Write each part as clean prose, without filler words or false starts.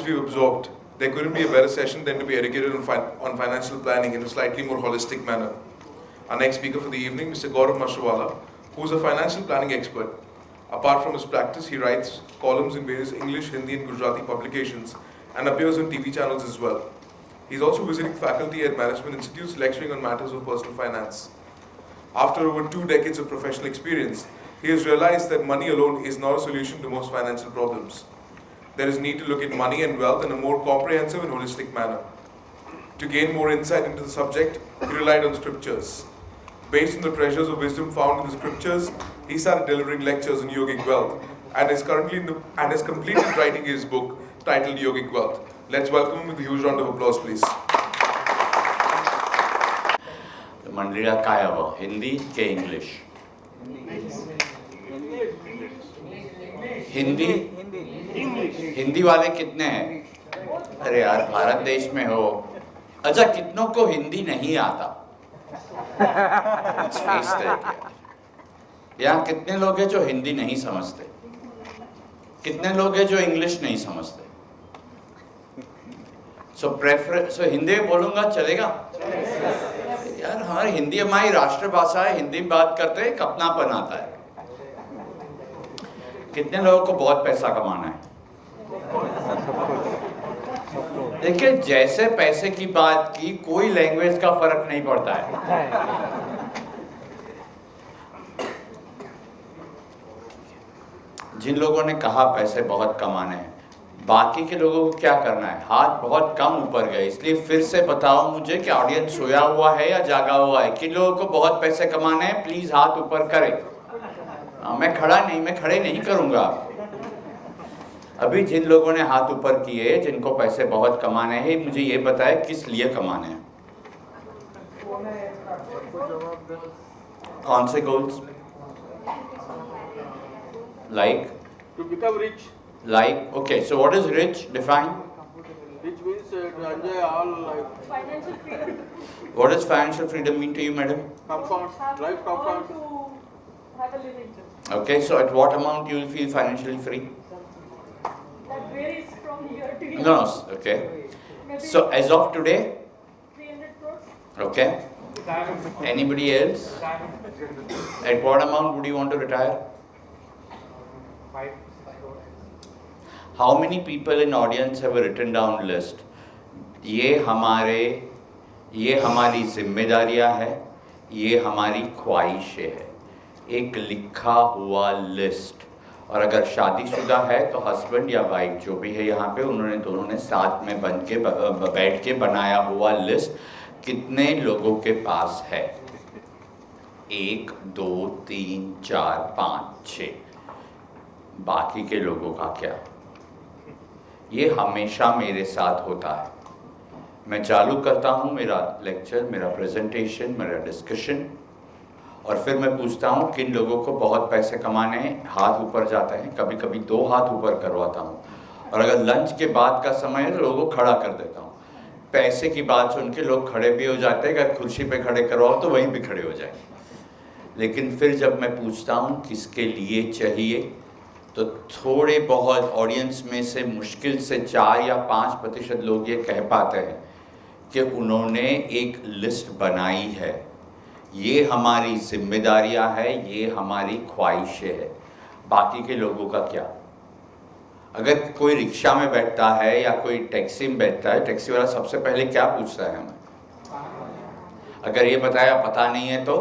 we've absorbed, there couldn't be a better session than to be educated on financial planning in a slightly more holistic manner. Our next speaker for the evening, Mr. Gaurav Mashruwala, who is a financial planning expert. Apart from his practice, he writes columns in various English, Hindi and Gujarati publications and appears on TV channels as well. He is also visiting faculty at management institutes lecturing on matters of personal finance. After over 2 decades of professional experience, he has realized that money alone is not a solution to most financial problems. There is need to look at money and wealth in a more comprehensive and holistic manner. To gain more insight into the subject, he relied on scriptures. Based on the treasures of wisdom found in the scriptures, he started delivering lectures on yogic wealth and is has completed writing his book titled Yogic Wealth. Let's welcome him with a huge round of applause, please. मंडली का काय हो हिंदी के English Hindi वाले कितने हैं? अरे यार भारत देश में हो। अच्छा कितनों को हिंदी नहीं आता? यहाँ कितने लोग हैं जो हिंदी नहीं समझते? कितने लोग हैं जो इंग्लिश नहीं समझते? सो हिंदी में बोलूंगा चलेगा? यार हमारी हिंदी हमारी राष्ट्रभाषा है, हिंदी में बात करते हैं, अपनापन आता है। कितने लोगों को बहुत पैसा कमाना है? देखिए जैसे पैसे की बात की, कोई लैंग्वेज का फर्क नहीं पड़ता है। जिन लोगों ने कहा पैसे बहुत कमाने हैं, बाकी के लोगों को क्या करना है? हाथ बहुत कम ऊपर गए, इसलिए फिर से बताओ मुझे कि ऑडियंस सोया हुआ है या जागा हुआ है? किन लोगों को बहुत पैसे कमाने हैं? प्लीज हाथ ऊपर करें। मैं खड़े नहीं करूंगा। अभी जिन लोगों ने हाथ ऊपर किए, जिनको पैसे बहुत कमाने हैं, मुझे ये बताएं किस लिए कमाने हैं? कौन से goals? Like to become rich. Like, okay, so what is rich? Define. Rich means to enjoy all life. Financial freedom. What does financial freedom mean to you, madam? Comfort, life All comfort. to have a living. Okay, so at what amount you will feel financially free? That varies from year to year. No, okay. Maybe So as of today, 300 crores. okay. Anybody else? At what amount would you want to retire? How many people in audience have a written down list? ये हमारी जिम्मेदारियां है, ये हमारी ख्वाहिशें है। एक लिखा हुआ लिस्ट। और अगर शादीशुदा है तो हस्बैंड या वाइफ जो भी है यहाँ पे, उन्होंने दोनों ने साथ में बैठ के बनाया हुआ लिस्ट कितने लोगों के पास है? 1, 2, 3, 4, 5, 6। बाकी के लोगों का क्या? ये हमेशा मेरे साथ होता है। मैं चालू करता हूँ मेरा लेक्चर, मेरा प्रेजेंटेशन, मेरा डिस्कशन, और फिर मैं पूछता हूँ किन लोगों को बहुत पैसे कमाने हैं। हाथ ऊपर जाते हैं, कभी कभी 2 हाथ ऊपर करवाता हूँ, और अगर लंच के बाद का समय है तो लोगों को खड़ा कर देता हूँ। पैसे की बात सुन के लोग खड़े भी हो जाते हैं, अगर कुर्सी पे खड़े करवाओ तो वहीं भी खड़े हो जाएंगे। लेकिन फिर जब मैं पूछता हूँ किसके लिए चाहिए, तो थोड़े बहुत ऑडियंस में से मुश्किल से 4 या 5% लोग ये कह पाते हैं कि उन्होंने एक लिस्ट बनाई है। ये हमारी जिम्मेदारियां है, ये हमारी ख्वाहिशें है। बाकी के लोगों का क्या? अगर कोई रिक्शा में बैठता है या कोई टैक्सी में बैठता है, टैक्सी वाला सबसे पहले क्या पूछता है हमें? अगर ये बताया पता नहीं है तो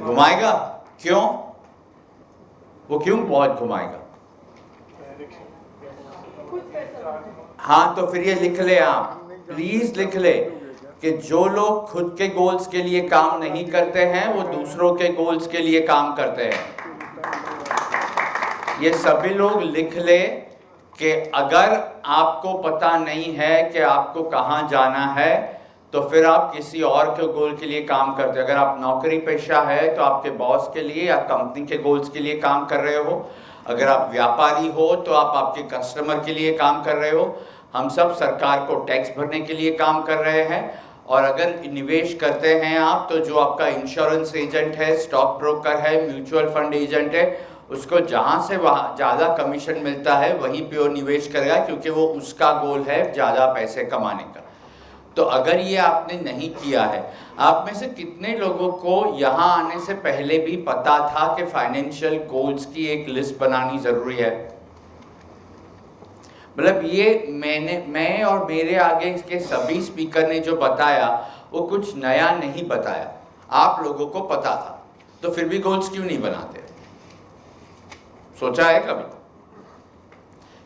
घुमाएगा। क्यों? वो क्यों बहुत घुमाएगा? हाँ, तो फिर ये लिख ले, आप प्लीज लिख ले कि जो लोग खुद के गोल्स के लिए काम नहीं करते हैं वो दूसरों के गोल्स के लिए काम करते हैं। ये सभी लोग लिख ले कि अगर आपको पता नहीं है कि आपको कहाँ जाना है तो फिर आप किसी और के गोल के लिए काम करते हैं। अगर आप नौकरी पेशा है तो आपके बॉस के लिए या कंपनी के गोल्स के लिए काम कर रहे हो। अगर आप व्यापारी हो तो आप आपके कस्टमर के लिए काम कर रहे हो। हम सब सरकार को टैक्स भरने के लिए काम कर रहे हैं। और अगर निवेश करते हैं आप, तो जो आपका इंश्योरेंस एजेंट है, स्टॉक ब्रोकर है, म्यूचुअल फंड एजेंट है, उसको जहाँ से वहाँ ज़्यादा कमीशन मिलता है वहीं पे वो निवेश करेगा, क्योंकि वो उसका गोल है ज़्यादा पैसे कमाने का। तो अगर ये आपने नहीं किया है, आप में से कितने लोगों को यहाँ आने से पहले भी पता था कि फाइनेंशियल गोल्स की एक लिस्ट बनानी ज़रूरी है? मतलब ये मैं और मेरे आगे इसके सभी स्पीकर ने जो बताया वो कुछ नया नहीं बताया, आप लोगों को पता था, तो फिर भी गोल्स क्यों नहीं बनाते? सोचा है कभी?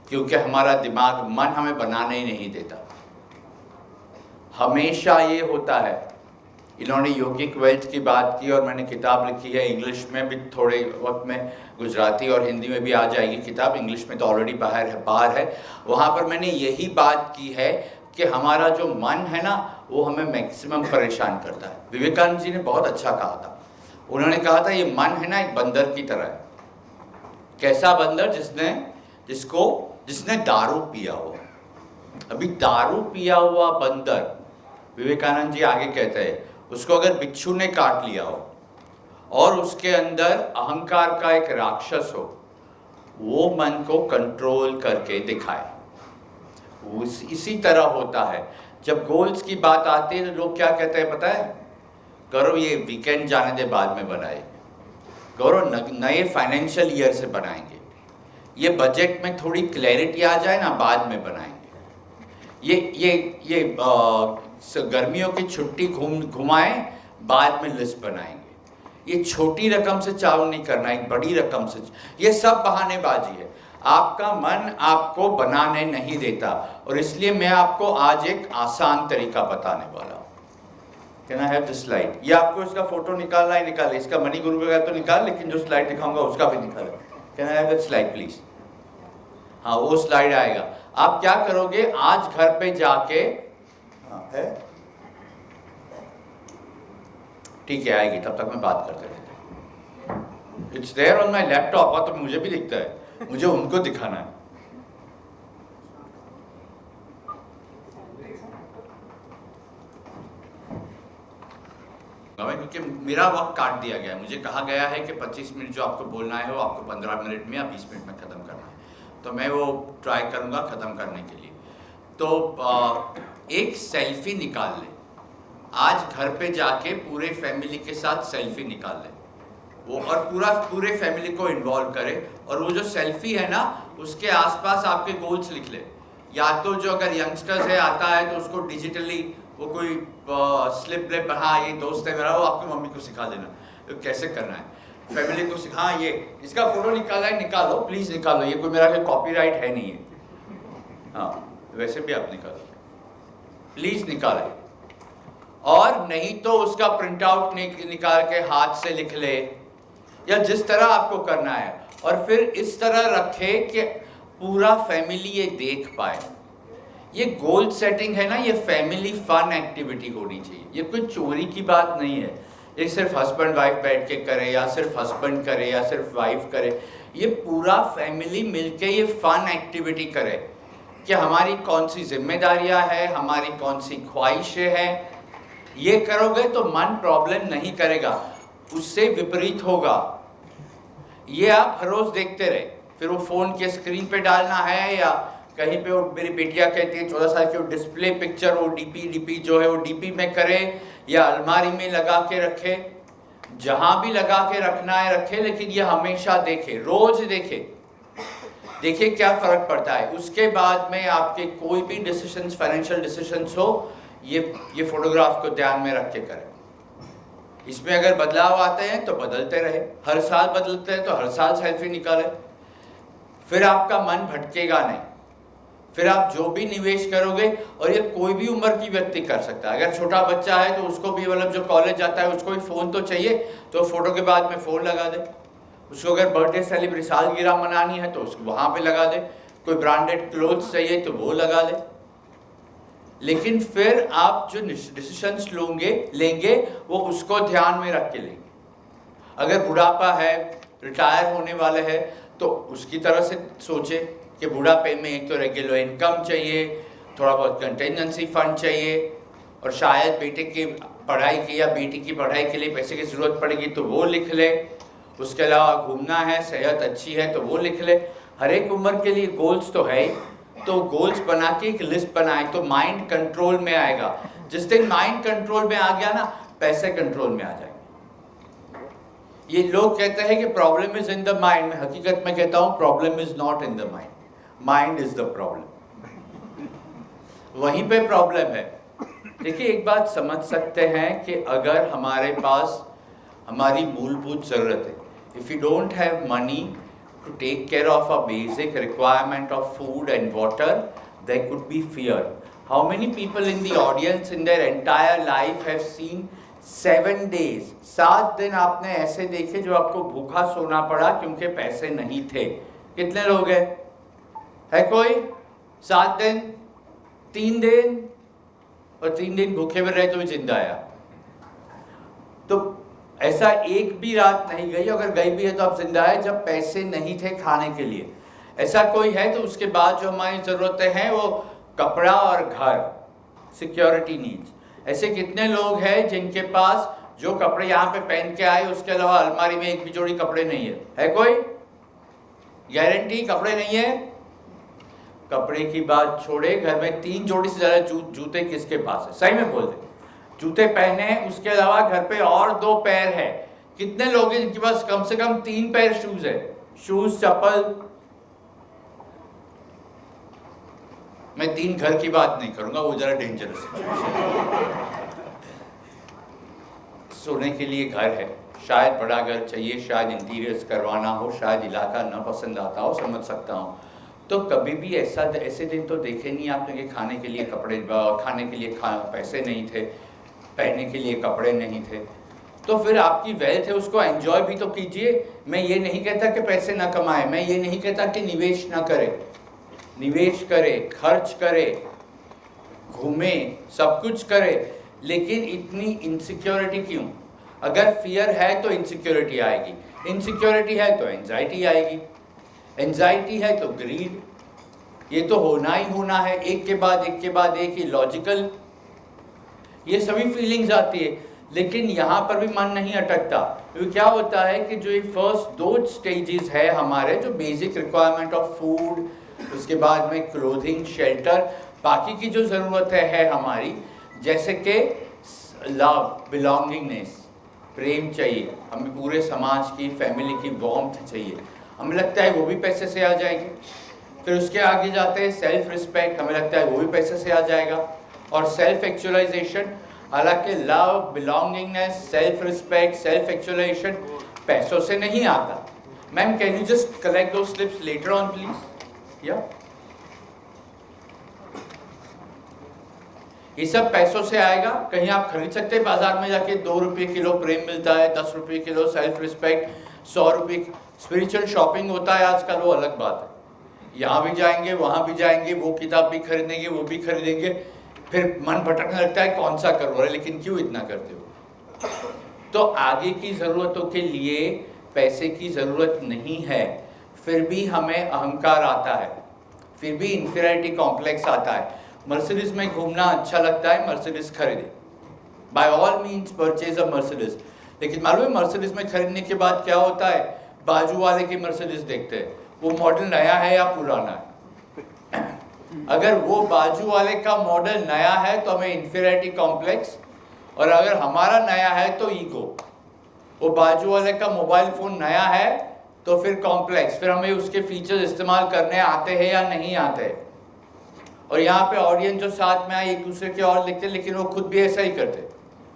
क्योंकि हमारा दिमाग, मन हमें बनाने ही नहीं देता। हमेशा ये होता है। इन्होंने योगिक वेल्थ की बात की और मैंने किताब लिखी है, इंग्लिश में भी थोड़े वक्त में, गुजराती और हिंदी में भी आ जाएगी किताब, इंग्लिश में तो ऑलरेडी बाहर है। वहाँ पर मैंने यही बात की है कि हमारा जो मन है ना, वो हमें मैक्सिमम परेशान करता है। विवेकानंद जी ने बहुत अच्छा कहा था, उन्होंने कहा था ये मन है ना एक बंदर की तरह है। कैसा बंदर? जिसने दारू पिया हो। अभी दारू पिया हुआ बंदर, विवेकानंद जी आगे कहते हैं, उसको अगर बिच्छू ने काट लिया हो और उसके अंदर अहंकार का एक राक्षस हो, वो मन को कंट्रोल करके दिखाए। इसी तरह होता है। जब गोल्स की बात आती है तो लोग क्या कहते हैं पता है? गौरव ये वीकेंड जाने दे बाद में बनाए, गौरव नए फाइनेंशियल ईयर से बनाएंगे, ये बजट में थोड़ी क्लैरिटी आ जाए ना, बाद में बनाएंगे, ये गर्मियों की छुट्टी घुमाएं, बाद में लिस्ट बनाएंगे। ये छोटी रकम से चाव नहीं करना, एक बड़ी रकम से। ये सब बहानेबाजी है। आपका मन आपको बनाने नहीं देता, और इसलिए मैं आपको आज एक आसान तरीका बताने वाला हूँ। Can I have this slide? ये आपको इसका फोटो निकालना ही निकाले, इसका मणि गुरु का तो निकाल, लेकिन जो स्लाइड दिखाऊंगा उसका भी निकाले। Can I have that slide please? हाँ, वो स्लाइड आएगा। आप क्या करोगे, आज घर पे जाके, है ठीक है, आएगी, तब तक मैं बात करते रहते। It's there on my laptop, तो मुझे भी दिखता है, मुझे उनको दिखाना है। क्योंकि मेरा वक्त काट दिया गया है, मुझे कहा गया है कि 25 मिनट जो आपको बोलना है वो आपको 15 मिनट में या 20 मिनट में ख़त्म करना है, तो मैं वो ट्राई करूँगा ख़त्म करने के लिए। तो एक सेल्फी निकाल लें, आज घर पे जाके पूरे फैमिली के साथ सेल्फी निकाल लें वो, और पूरे फैमिली को इन्वॉल्व करें, और वो जो सेल्फी है ना, उसके आसपास आपके गोल्स लिख लें। या तो जो अगर यंगस्टर्स है आता है तो उसको डिजिटली वो कोई स्लिप व्लिप, हाँ ये दोस्त है मेरा, वो आपकी मम्मी को सिखा देना तो कैसे करना है, फैमिली को सिखा, ये इसका फोटो निकाला है, निकालो प्लीज़ निकालो, ये कोई मेरा कॉपीराइट है नहीं है, हाँ वैसे भी आप निकालो प्लीज़ निकालें। और नहीं तो उसका प्रिंट आउट निकाल के हाथ से लिख ले, या जिस तरह आपको करना है, और फिर इस तरह रखे कि पूरा फैमिली ये देख पाए। ये गोल सेटिंग है ना, ये फैमिली फन एक्टिविटी होनी चाहिए, ये कोई चोरी की बात नहीं है, ये सिर्फ हस्बैंड वाइफ बैठ के करे, या सिर्फ हस्बैंड करे, या सिर्फ वाइफ करे, ये पूरा फैमिली मिलके ये फन एक्टिविटी करे कि हमारी कौन सी जिम्मेदारियां हैं, हमारी कौन सी ख्वाहिशें हैं। ये करोगे तो मन प्रॉब्लम नहीं करेगा, उससे विपरीत होगा। ये आप हर रोज देखते रहे, फिर वो फोन के स्क्रीन पे डालना है, या कहीं पे वो, मेरी बेटियां कहती है 14 साल की, वो डिस्प्ले पिक्चर, वो डीपी जो है वो डीपी में करे, या अलमारी में लगा के रखे, जहां भी लगा के रखना है रखे, लेकिन ये हमेशा देखे, रोज देखे, देखिए क्या फर्क पड़ता है। उसके बाद में आपके कोई भी डिसीजंस, फाइनेंशियल डिसीजंस हो, ये फोटोग्राफ को ध्यान में रख के करें। इसमें अगर बदलाव आते हैं तो बदलते रहे, हर साल बदलते हैं तो हर साल सेल्फी निकालें, फिर आपका मन भटकेगा नहीं, फिर आप जो भी निवेश करोगे, और ये कोई भी उम्र की व्यक्ति कर सकता है। अगर छोटा बच्चा है तो उसको भी, मतलब जो कॉलेज जाता है उसको भी फ़ोन तो चाहिए, तो फोटो के बाद में फ़ोन लगा दे। उसको अगर बर्थडे सेलिब्रेट, सालगिरह मनानी है तो उसको वहाँ पे लगा दे, कोई ब्रांडेड क्लोथ्स चाहिए तो वो लगा दे। लेकिन फिर आप जो डिसीजंस लेंगे वो उसको ध्यान में रख के लेंगे। अगर बुढ़ापा है, रिटायर होने वाले हैं, तो उसकी तरह से सोचे कि बुढ़ापे में एक तो रेगुलर इनकम चाहिए, थोड़ा बहुत कंटिजेंसी फंड चाहिए, और शायद बेटे की पढ़ाई की या बेटी की पढ़ाई के लिए पैसे की ज़रूरत पड़ेगी तो वो लिख ले। उसके अलावा घूमना है, सेहत अच्छी है तो वो लिख ले। हर एक उम्र के लिए गोल्स तो है ही, तो गोल्स बना के एक लिस्ट बनाए तो माइंड कंट्रोल में आएगा। जिस दिन माइंड कंट्रोल में आ गया ना, पैसे कंट्रोल में आ जाएंगे। ये लोग कहते हैं कि problem is in the mind, मैं हकीकत में कहता हूं problem is not in the mind, mind is the problem, वहीं पे प्रॉब्लम है। देखिए एक बात समझ सकते हैं कि अगर हमारे पास हमारी मूलभूत जरूरत है, if you don't have money to take care of a basic requirement of food and water, there could be fear. How many people in the audience in their entire life have seen 7 days, 7 दिन आपने ऐसे देखे जो आपको भूखा सोना पड़ा क्योंकि पैसे नहीं थे? कितने लोग हैं? है कोई? 7 दिन, 3 दिन, और 3 दिन भूखे में रहे तो भी जिंदा आया। तो ऐसा एक भी रात नहीं गई, अगर गई भी है तो आप जिंदा है, जब पैसे नहीं थे खाने के लिए। ऐसा कोई है तो उसके बाद जो हमारी ज़रूरतें हैं वो कपड़ा और घर, सिक्योरिटी नीड्स। ऐसे कितने लोग हैं जिनके पास जो कपड़े यहाँ पे पहन के आए उसके अलावा अलमारी में एक भी जोड़ी कपड़े नहीं है कोई? गारंटी कपड़े नहीं है? कपड़े की बात छोड़े, घर में 3 जोड़ी से ज़्यादा जूते किसके पास है? सही में बोल दे, जूते पहने हैं, उसके अलावा घर पे और 2 पैर है। कितने लोग हैं जिनके पास कम से कम 3 पैर शूज है? शूज, चप्पल। मैं 3 घर की बात नहीं करूंगा, वो जरा डेंजरस है। सोने के लिए घर है, शायद बड़ा घर चाहिए, शायद इंटीरियर्स करवाना हो, शायद इलाका न पसंद आता हो, समझ सकता हूँ। तो कभी भी ऐसे दिन तो देखे नहीं आपने कि खाने के लिए कपड़े, खाने के लिए पैसे नहीं थे, पहनने के लिए कपड़े नहीं थे। तो फिर आपकी वेल्थ है उसको एंजॉय भी तो कीजिए। मैं ये नहीं कहता कि पैसे ना कमाए, मैं ये नहीं कहता कि निवेश ना करे, निवेश करे, खर्च करे, घूमे, सब कुछ करे, लेकिन इतनी इनसिक्योरिटी क्यों? अगर फियर है तो इनसिक्योरिटी आएगी, इनसिक्योरिटी है तो एंजाइटी आएगी, एंजाइटी है तो ग्रीड। ये तो होना ही होना है, एक के बाद एक के बाद एक, ही लॉजिकल, ये सभी फीलिंग्स आती है। लेकिन यहाँ पर भी मन नहीं अटकता, क्योंकि क्या होता है कि जो ये फर्स्ट 2 स्टेजेस है हमारे, जो बेसिक रिक्वायरमेंट ऑफ फूड, उसके बाद में क्लोथिंग, शेल्टर, बाकी की जो ज़रूरत है हमारी, जैसे कि लव, बिलोंगिंगनेस, प्रेम चाहिए, हमें पूरे समाज की, फैमिली की वार्मथ चाहिए, हमें लगता है वो भी पैसे से आ जाएगी। फिर उसके आगे जाते हैं सेल्फ रिस्पेक्ट, हमें लगता है वो भी पैसे से आ जाएगा। और सेल्फ एक्चुअलाइजेशन, हालांकि love, belongingness, self respect, self actualization पैसों से नहीं आता। Ma'am can you just collect दो स्लिप्स लेटर ऑन प्लीज? या ये सब पैसों से आएगा? कहीं आप खरीद सकते हैं बाजार में जाके, 2 रुपये किलो प्रेम मिलता है, 10 रुपये किलो सेल्फ रिस्पेक्ट, 100 रुपये स्पिरिचुअल शॉपिंग होता है आजकल, वो अलग बात है। यहाँ भी जाएंगे, वहाँ भी जाएंगे, वो किताब भी खरीदेंगे, वो भी खरीदेंगे, फिर मन भटकने लगता है कौन सा करो, लेकिन क्यों इतना करते हो? तो आगे की ज़रूरतों के लिए पैसे की ज़रूरत नहीं है, फिर भी हमें अहंकार आता है, फिर भी इंफीरियरिटी कॉम्प्लेक्स आता है। मर्सिडीज में घूमना अच्छा लगता है, मर्सिडीज खरीदे, by all means purchase a Mercedes. लेकिन मालूम है मर्सिडीज में खरीदने के बाद क्या होता है? बाजू वाले की मर्सिडीज देखते हैं, वो मॉडल नया है या पुराना है। अगर वो बाजू वाले का मॉडल नया है तो हमें इंफीरियरिटी कॉम्प्लेक्स, और अगर हमारा नया है तो ईगो। वो बाजू वाले का मोबाइल फोन नया है तो फिर कॉम्प्लेक्स, फिर हमें उसके फीचर्स इस्तेमाल करने आते हैं या नहीं आते। और यहाँ पे ऑडियंस जो साथ में आए एक दूसरे के और लिखते, लेकिन वो खुद भी ऐसा ही करते,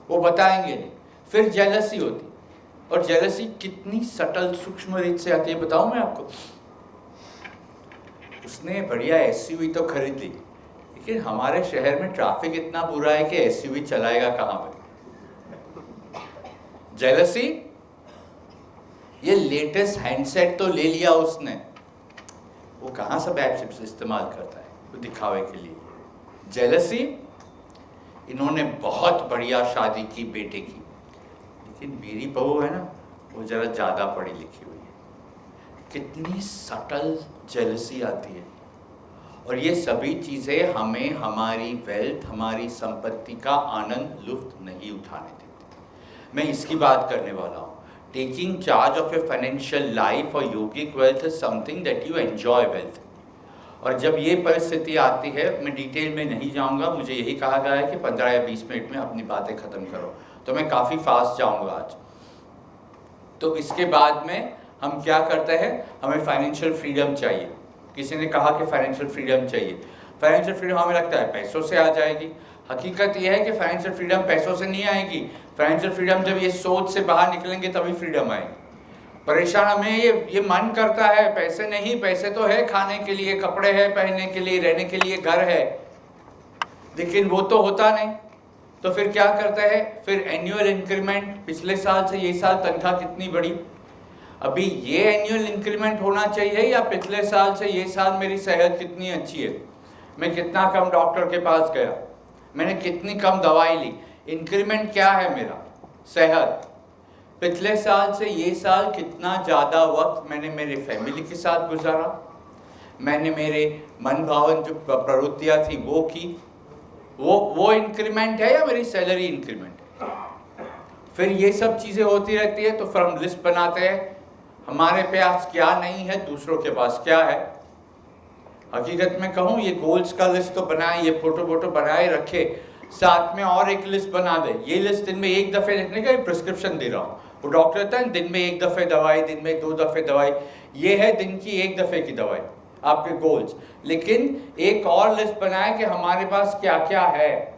वो बताएंगे नहीं। फिर जेलसी होती, और जेलसी कितनी सटल सूक्ष्म रीत से आती है बताऊं मैं आपको। उसने बढ़िया एसयूवी तो खरीद ली, लेकिन हमारे शहर में ट्रैफिक इतना बुरा है कि एसयूवी चलाएगा कहाँ पे? जेलसी। ये लेटेस्ट हैंडसेट तो ले लिया उसने, वो कहाँ सब ऐप्स इस्तेमाल करता है वो दिखावे के लिए। जेलसी। इन्होंने बहुत बढ़िया शादी की बेटे की, लेकिन मेरी बहू है ना, वो जरा ज़्यादा पढ़ी लिखी हुई है। कितनी सटल जेलसी आती है। और ये सभी चीज़ें हमें हमारी वेल्थ, हमारी संपत्ति का आनंद, लुफ्त नहीं उठाने देती। मैं इसकी बात करने वाला हूँ। taking charge of your financial life or yogic wealth is something that you enjoy wealth. और जब ये परिस्थिति आती है, मैं डिटेल में नहीं जाऊंगा, मुझे यही कहा गया है कि 15 या 20 मिनट में अपनी बातें खत्म करो, तो मैं काफ़ी फास्ट जाऊंगा आज। तो इसके बाद में हम क्या करते हैं, हमें फाइनेंशियल फ्रीडम चाहिए। किसी ने कहा कि फाइनेंशियल फ्रीडम चाहिए। फाइनेंशियल फ्रीडम हमें लगता है पैसों से आ जाएगी। हकीकत यह है कि फाइनेंशियल फ्रीडम पैसों से नहीं आएगी। फाइनेंशियल फ्रीडम जब ये सोच से बाहर निकलेंगे तभी फ्रीडम आएगी। परेशान हमें ये मन करता है, पैसे नहीं, पैसे तो है खाने के लिए, कपड़े हैं पहनने के लिए, रहने के लिए घर है, लेकिन वो तो होता नहीं। तो फिर क्या करता है, फिर एनुअल इंक्रीमेंट, पिछले साल से ये साल तनख्वाह कितनी बढ़ी, अभी ये एनुअल इंक्रीमेंट होना चाहिए, या पिछले साल से ये साल मेरी सेहत कितनी अच्छी है, मैं कितना कम डॉक्टर के पास गया, मैंने कितनी कम दवाई ली। इंक्रीमेंट क्या है मेरा, सेहत। पिछले साल से ये साल कितना ज़्यादा वक्त मैंने मेरे फैमिली के साथ गुजारा, मैंने मेरे मन भावन जो प्रवृत्तियाँ थी वो की, वो इंक्रीमेंट है या मेरी सैलरी इंक्रीमेंट है। फिर ये सब चीज़ें होती रहती है, तो फिर हम लिस्ट बनाते हैं, हमारे पास क्या नहीं है, दूसरों के पास क्या है। हकीकत में कहूँ, ये गोल्स का लिस्ट तो बनाए, ये फोटो बनाए रखे, साथ में और एक लिस्ट बना दे। ये लिस्ट दिन में एक दफ़े लिखने का प्रिस्क्रिप्शन दे रहा हूँ, वो डॉक्टर कहता है दिन में एक दफ़े दवाई, दिन में 2 दफ़े दवाई, ये है दिन की 1 दफ़े की दवाई आपके गोल्स। लेकिन एक और लिस्ट बनाए कि हमारे पास क्या क्या है।